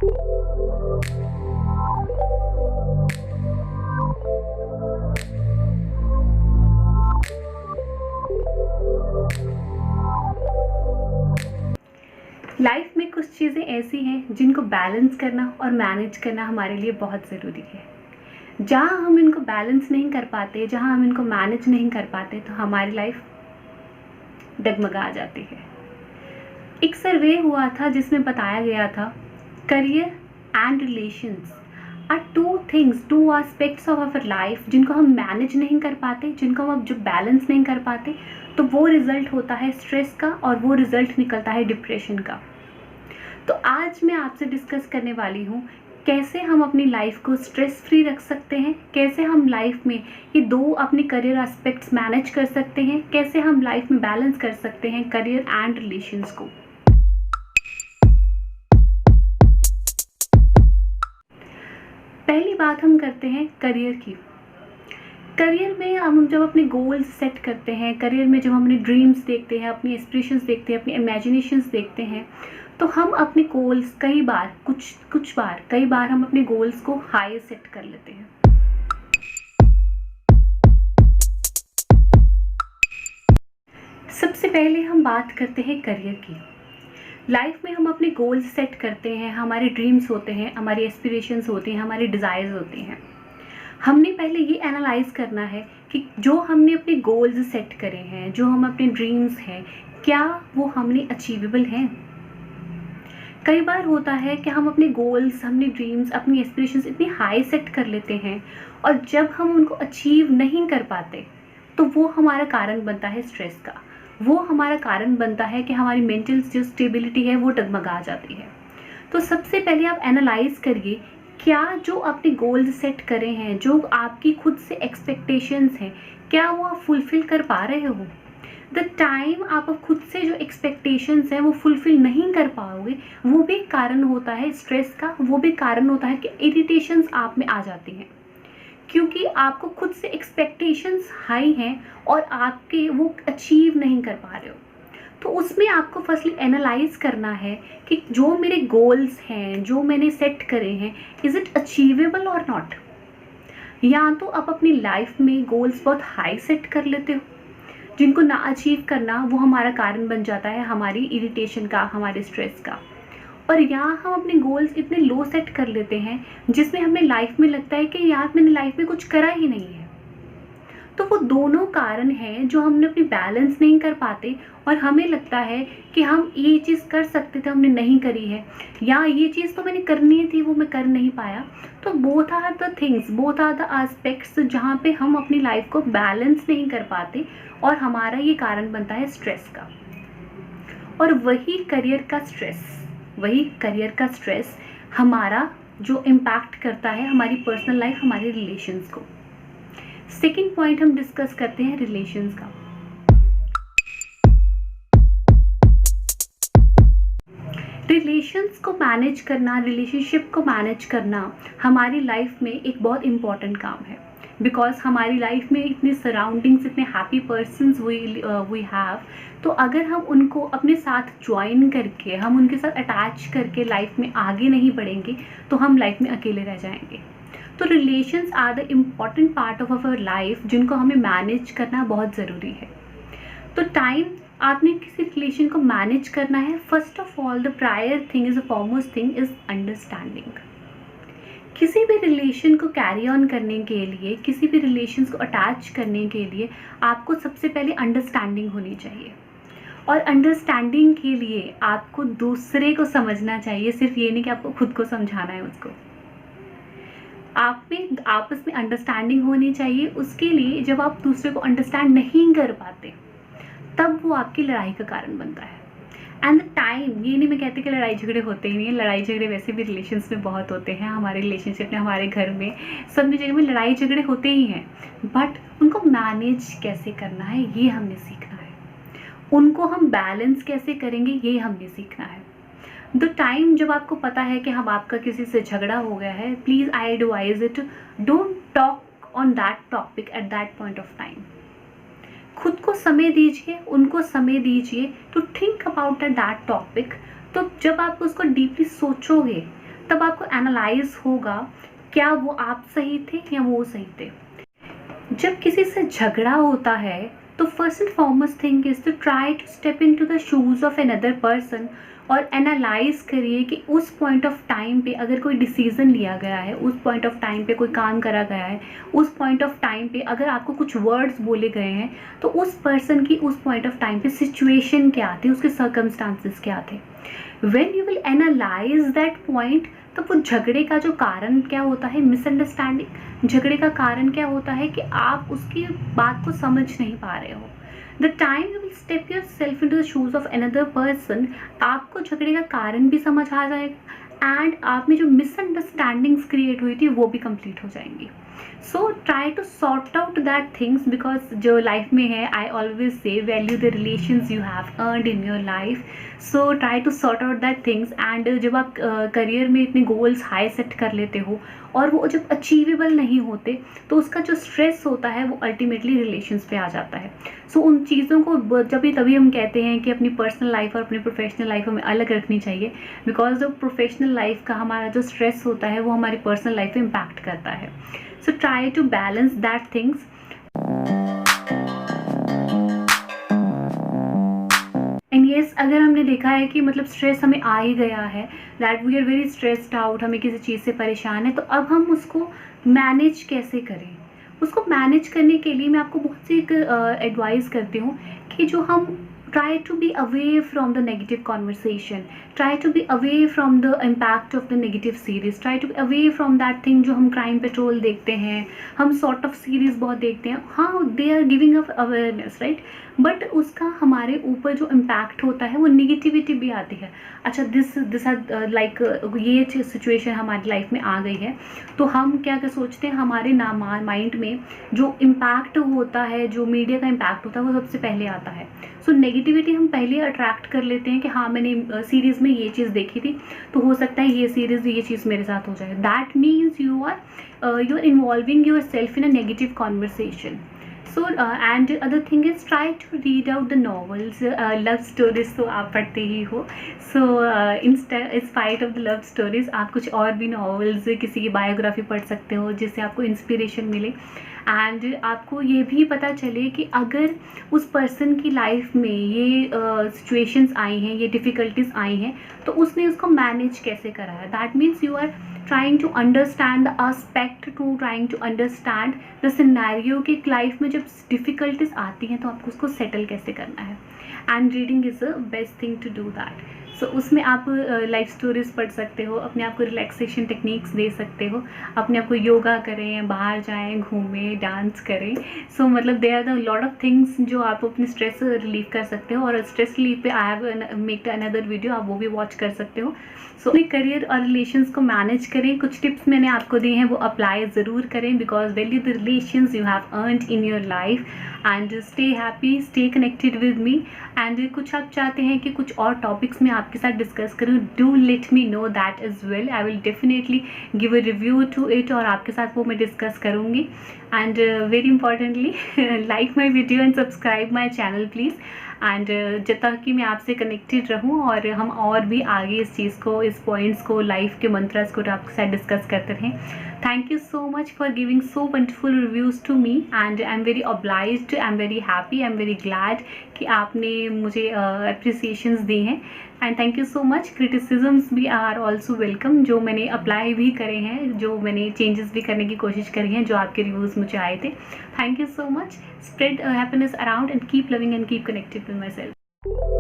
Life में कुछ चीज़ें ऐसी हैं जिनको बैलेंस करना और मैनेज करना हमारे लिए बहुत ज़रूरी है। जहाँ हम इनको बैलेंस नहीं कर पाते, जहाँ हम इनको मैनेज नहीं कर पाते, तो हमारी लाइफ डगमगा जाती है। एक सर्वे हुआ था जिसमें बताया गया था career and relations are two aspects of our life जिनको हम मैनेज नहीं कर पाते, जिनको हम जो बैलेंस नहीं कर पाते, तो वो रिजल्ट होता है स्ट्रेस का और वो रिजल्ट निकलता है डिप्रेशन का। तो आज मैं आपसे डिस्कस करने वाली हूँ कैसे हम अपनी लाइफ को स्ट्रेस फ्री रख सकते हैं, कैसे हम लाइफ में ये दो अपने करियर एस्पेक्ट्स मैनेज कर सकते हैं, कैसे हम लाइफ में बैलेंस कर सकते हैं करियर एंड रिलेशंस को। पहली बात हम करते हैं करियर की। करियर में हम जब अपने गोल्स सेट करते हैं, करियर में जब हम अपने ड्रीम्स देखते हैं, अपनी एस्पिरेशंस देखते हैं, अपनी इमेजिनेशंस देखते हैं, तो हम अपने गोल्स कई बार हम अपने गोल्स को हाई सेट कर लेते हैं। सबसे पहले हम बात करते हैं करियर की। लाइफ में हम अपने गोल्स सेट करते हैं, हमारे ड्रीम्स होते हैं, हमारी एस्पिरेशंस होती हैं, हमारी डिज़ायर्स होती हैं। हमने पहले ये एनालाइज करना है कि जो हमने अपने गोल्स सेट करे हैं, जो हम अपने ड्रीम्स हैं, क्या वो हमने अचीवेबल हैं। कई बार होता है कि हम अपने गोल्स, अपने ड्रीम्स, अपनी एस्पिरेशंस इतनी हाई सेट कर लेते हैं और जब हम उनको अचीव नहीं कर पाते तो वो हमारा कारण बनता है स्ट्रेस का। वो हमारा कारण बनता है कि हमारी मेंटल जो स्टेबिलिटी है वो डगमगा जाती है। तो सबसे पहले आप एनालाइज करिए क्या जो आपने गोल्स सेट करे हैं, जो आपकी खुद से एक्सपेक्टेशंस हैं, क्या वो आप फुलफिल कर पा रहे हो। द टाइम आप खुद से जो एक्सपेक्टेशंस हैं वो फुलफिल नहीं कर पाओगे, वो भी कारण होता है स्ट्रेस का, वो भी कारण होता है कि इरिटेशंस आप में आ जाती हैं, क्योंकि आपको खुद से एक्सपेक्टेशंस हाई हैं और आपके वो अचीव नहीं कर पा रहे हो। तो उसमें आपको फर्स्टली एनालाइज करना है कि जो मेरे गोल्स हैं, जो मैंने सेट करे हैं, इज़ इट अचीवेबल और नॉट। या तो आप अपनी लाइफ में गोल्स बहुत हाई सेट कर लेते हो जिनको ना अचीव करना वो हमारा कारण बन जाता है हमारी इरिटेशन का, हमारे स्ट्रेस का। और यहाँ हम अपने गोल्स इतने लो सेट कर लेते हैं जिसमें हमें लाइफ में लगता है कि यार मैंने लाइफ में कुछ करा ही नहीं है। तो वो दोनों कारण हैं जो हमने अपनी बैलेंस नहीं कर पाते और हमें लगता है कि हम ये चीज़ कर सकते थे, हमने नहीं करी है, या ये चीज़ तो मैंने करनी थी वो मैं कर नहीं पाया। तो both are the things, both are the aspects जहाँ पे हम अपनी लाइफ को बैलेंस नहीं कर पाते और हमारा ये कारण बनता है स्ट्रेस का। और वही करियर का स्ट्रेस हमारा जो इम्पैक्ट करता है हमारी पर्सनल लाइफ, हमारे रिलेशंस को। सेकेंड पॉइंट हम डिस्कस करते हैं रिलेशंस का। रिलेशंस को मैनेज करना, रिलेशनशिप को मैनेज करना हमारी लाइफ में एक बहुत इम्पॉर्टेंट काम है, बिकॉज हमारी लाइफ में इतने सराउंडिंग्स, इतने हैप्पी पर्सन्स वी हैव, तो अगर हम उनको अपने साथ ज्वाइन करके, हम उनके साथ अटैच करके लाइफ में आगे नहीं बढ़ेंगे तो हम लाइफ में अकेले रह जाएंगे। तो relations are the important part of our life जिनको हमें मैनेज करना बहुत ज़रूरी है। तो टाइम आपने किसी रिलेशन को मैनेज करना है, first of all the prior thing is, the foremost thing is understanding. किसी भी रिलेशन को कैरी ऑन करने के लिए, किसी भी रिलेशन को अटैच करने के लिए आपको सबसे पहले अंडरस्टैंडिंग होनी चाहिए। और अंडरस्टैंडिंग के लिए आपको दूसरे को समझना चाहिए, सिर्फ ये नहीं कि आपको खुद को समझाना है उसको। आप में आपस में अंडरस्टैंडिंग होनी चाहिए। उसके लिए जब आप दूसरे को अंडरस्टैंड नहीं कर पाते तब वो आपकी लड़ाई का कारण बनता है। एंड द टाइम, ये नहीं मैं कहती कि लड़ाई झगड़े होते ही नहीं है, लड़ाई झगड़े वैसे भी रिलेशंस में बहुत होते हैं, हमारे रिलेशनशिप में, हमारे घर में, सब जगह में लड़ाई झगड़े होते ही हैं, बट उनको मैनेज कैसे करना है ये हमने सीखना है। उनको हम बैलेंस कैसे करेंगे ये हमने सीखना है। द टाइम जब आपको पता है कि हम आपका किसी से झगड़ा हो गया है, please I advise it, don't talk on that topic at that point of time. खुद को समय दीजिए, उनको समय दीजिए to think about that topic. तो जब आप उसको डीपली सोचोगे तब आपको एनालाइज होगा क्या वो आप सही थे या वो सही थे। जब किसी से झगड़ा होता है तो first and foremost thing is to try to step into the shoes of another person और एनालाइज करिए कि उस पॉइंट ऑफ टाइम पे अगर कोई डिसीज़न लिया गया है, उस पॉइंट ऑफ टाइम पे कोई काम करा गया है, उस पॉइंट ऑफ टाइम पे अगर आपको कुछ वर्ड्स बोले गए हैं तो उस पर्सन की उस पॉइंट ऑफ टाइम पे सिचुएशन क्या थी, उसके सर्कमस्टांसिस क्या थे। When you will analyse that point, तो वो झगड़े का जो कारण क्या होता है, मिसअंडरस्टैंडिंग, झगड़े का कारण क्या होता है कि आप उसकी बात को समझ नहीं पा रहे हो। The time you will step yourself into the shoes of another person, आपको झगड़े का कारण भी समझ आ जाएगा एंड आप में जो मिसअंडरस्टैंडिंग्स क्रिएट हुई थी वो भी कंप्लीट हो जाएंगी। So try to sort out that things, because जो लाइफ में है, I always say value the relations you have earned in your life. So try to sort out that things and जब आप करियर में इतने goals high set कर लेते हो और वो जब अचीवेबल नहीं होते तो उसका जो स्ट्रेस होता है वो अल्टीमेटली रिलेशंस पे आ जाता है। सो उन चीज़ों को जब भी तभी हम कहते हैं कि अपनी पर्सनल लाइफ और अपनी प्रोफेशनल लाइफ हमें अलग रखनी चाहिए, बिकॉज जो प्रोफेशनल लाइफ का हमारा जो स्ट्रेस होता है वो हमारी पर्सनल लाइफ पे इम्पैक्ट करता है। So try to balance that things. And yes, अगर हमने देखा है कि मतलब स्ट्रेस हमें आ ही गया है, that we are very stressed out, हमें किसी चीज़ से परेशान है, तो अब हम उसको मैनेज कैसे करें। उसको मैनेज करने के लिए मैं आपको बहुत सी एक एडवाइस करती हूँ कि जो हम try to be away from the negative conversation, try to be away from the impact of the negative series, try to be away from that thing जो हम crime patrol देखते हैं, हम sort of series बहुत देखते हैं, हाँ they are giving us awareness right, but उसका हमारे ऊपर जो impact होता है वो negativity भी आती है। अच्छा this like ये सिचुएशन हमारी लाइफ में आ गई है तो हम क्या क्या सोचते हैं, हमारे माइंड में जो इम्पैक्ट होता है, जो मीडिया का इम्पैक्ट होता है वो सबसे पहले आता है। सो नेगेटिविटी हम पहले अट्रैक्ट कर लेते हैं कि हाँ मैंने सीरीज़ में ये चीज़ देखी थी तो हो सकता है ये सीरीज़ ये चीज़ मेरे साथ हो जाए। That means you are involving yourself in a negative conversation. So and other thing is try to read out the novels, love stories तो आप पढ़ते ही हो। So in spite of the love stories आप कुछ और भी novels, किसी की बायोग्राफी पढ़ सकते हो जिससे आपको इंस्पिरेशन मिले एंड आपको ये भी पता चले कि अगर उस पर्सन की लाइफ में ये सिचुएशंस आई हैं, ये डिफ़िकल्टीज आई हैं, तो उसने उसको मैनेज कैसे करा है। That means you are trying to understand the aspect, to trying to understand the scenario कि लाइफ में जब डिफ़िकल्टीज आती हैं तो आपको उसको सेटल कैसे करना है। And reading is the best thing to do that. So उसमें आप लाइफ स्टोरीज पढ़ सकते हो, अपने आप को रिलैक्सेशन टेक्निक्स दे सकते हो, अपने आप को योगा करें, बाहर जाएं, घूमें, डांस करें। सो मतलब there are the lot of things जो आप अपने स्ट्रेस रिलीव कर सकते हो। और स्ट्रेस रिलीव पे I have make another video, आप वो भी वॉच कर सकते हो। सो अपने करियर और रिलेशंस को मैनेज करें। कुछ टिप्स मैंने आपको दिए हैं वो अप्लाई ज़रूर करें, because value the relations you have earned in your life and stay happy, stay connected with me. And कुछ आप चाहते हैं कि कुछ और टॉपिक्स में आपके साथ डिस्कस करूँ, do let me know that is well, I will definitely give a review to it और आपके साथ वो मैं डिस्कस करूँगी। And very importantly like my video and subscribe my channel please. And जब तक कि मैं आपसे कनेक्टेड रहूँ और हम और भी आगे इस चीज़ को, इस पॉइंट्स को, लाइफ के मंत्रस को आपके साथ डिस्कस करते रहें। Thank you so much for giving so wonderful reviews to me and I am very obliged, I am very happy, I am very glad कि आपने मुझे अप्रिसिएशंस दी हैं। And thank you so much. Criticisms भी are also welcome, जो मैंने apply भी करे हैं, जो मैंने चेंजेस भी करने की कोशिश करी हैं, जो आपके रिव्यूज़ मुझे आए थे। Thank you so much. Spread happiness around and keep loving and keep connected with my self.